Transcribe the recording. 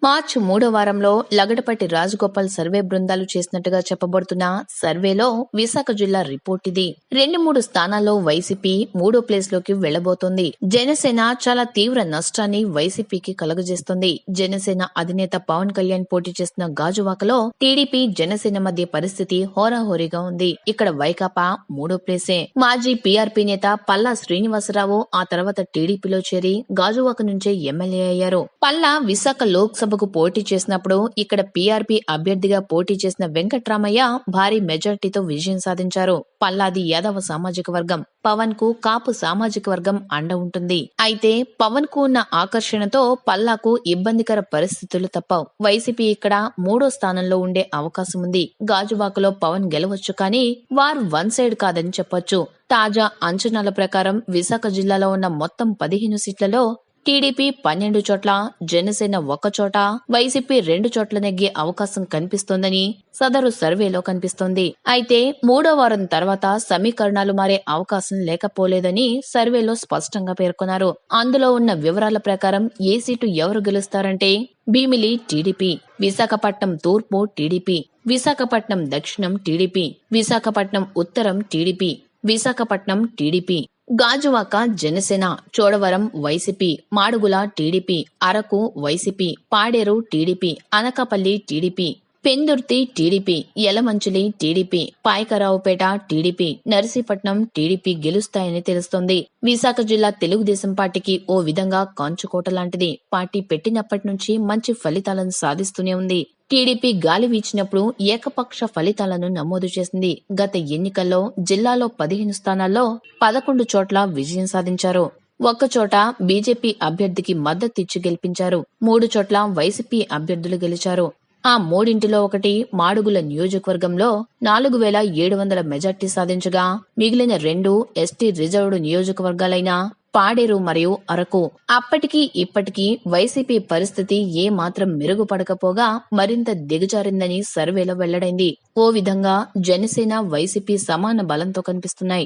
మార్చి 3వ వారంలో లగడపట్టి రాజగోపాల్ సర్వే బృందాలు చేసినట్టుగా చెప్పబడుతున్న సర్వేలో విశాఖ జిల్లా రిపోర్ట్ ఇది. 2-3 స్థానాల్లో వైసీపీ 3వ ప్లేస్ లోకి వెళ్లబోతోంది. జనసేన చాలా తీవ్ర నష్టాన్ని వైసీపీకి కలుగజేస్తుంది. జనసేన అధినేత పవన్ కళ్యాణ్ పోటీ చేస్తున్న గాజువాకలో టీడీపీ జనసేన మధ్య పరిస్థితి హోరాహోరీగా ఉంది. ఇక్కడ వైకాపా 3వ ప్లేసే. మాజీ పీఆర్పీ నేత పల్లా శ్రీనివాసరావు ఆ తర్వాత టీడీపీలో చేరి గాజువాక నుంచే ఎమ్మెల్యే అయ్యారు. పల్లా విశాఖ లోక్సభ పోటీ చేసినప్పుడు ఇక్కడ పీఆర్పీ అభ్యర్థిగా పోటీ చేసిన వెంకట్రామయ్య భారీ మెజార్టీతో విజయం సాధించారు. పల్లాది యాదవ సామాజిక వర్గం, పవన్ కు కాపు సామాజిక వర్గం అండ ఉంటుంది. అయితే పవన్ కు ఉన్న ఆకర్షణతో పల్లాకు ఇబ్బందికర పరిస్థితులు తప్పవు. వైసీపీ ఇక్కడ 3వ స్థానంలో ఉండే అవకాశం ఉంది. గాజువాకలో పవన్ గెలవచ్చు, కానీ వార్ వన్ సైడ్ కాదని చెప్పొచ్చు. తాజా అంచనాల ప్రకారం విశాఖ జిల్లాలో ఉన్న మొత్తం 15 సీట్లలో టీడీపీ 12 చోట్ల, జనసేన 1 చోట, వైసీపీ 2 చోట్ల నెగ్గే అవకాశం కనిపిస్తోందని సదరు సర్వేలో కనిపిస్తోంది. అయితే 3వ వారం తర్వాత సమీకరణాలు మారే అవకాశం లేకపోలేదని సర్వేలో స్పష్టంగా పేర్కొన్నారు. అందులో ఉన్న వివరాల ప్రకారం ఏ సీటు ఎవరు గెలుస్తారంటే భీమిలి టీడీపీ, విశాఖపట్నం తూర్పు టీడీపీ, విశాఖపట్నం దక్షిణం టీడీపీ, విశాఖపట్నం ఉత్తరం టీడీపీ, విశాఖపట్నం టీడీపీ, గాజువాక జనసేన, చోడవరం వైసీపీ, మాడుగుల టీడీపీ, అరకు వైసీపీ, పాడేరు టీడీపీ, అనకాపల్లి టీడీపీ, పెందుర్తి టీడీపీ, యలమంచిలి టీడీపీ, పాయకరావుపేట టీడీపీ, నర్సీపట్నం టీడీపీ గెలుస్తాయని తెలుస్తోంది. విశాఖ జిల్లా తెలుగుదేశం పార్టీకి ఓ విధంగా కంచుకోట లాంటిది. పార్టీ పెట్టినప్పటి నుంచి మంచి ఫలితాలను సాధిస్తూనే ఉంది. టీడీపీ గాలి వీచినప్పుడు ఏకపక్ష ఫలితాలను నమోదు చేసింది. గత ఎన్నికల్లో జిల్లాలో 15 స్థానాల్లో 11 చోట్ల విజయం సాధించారు. 1 చోట బీజేపీ అభ్యర్థికి మద్దతిచ్చి గెలిపించారు. 3 చోట్ల వైసీపీ అభ్యర్థులు గెలిచారు. ఆ మూడింటిలో ఒకటి మాడుగుల నియోజకవర్గంలో 4700 మెజార్టీ సాధించగా, మిగిలిన 2 ఎస్టీ రిజర్వ్డ్ నియోజకవర్గాలైన పాడేరు మరియు అరకు. అప్పటికీ ఇప్పటికీ వైసీపీ పరిస్థితి ఏ మాత్రం మెరుగుపడకపోగా మరింత దిగజారిందని సర్వేలో వెల్లడైంది. ఓ విధంగా జనసేన వైసీపీ సమాన బలంతో కనిపిస్తున్నాయి.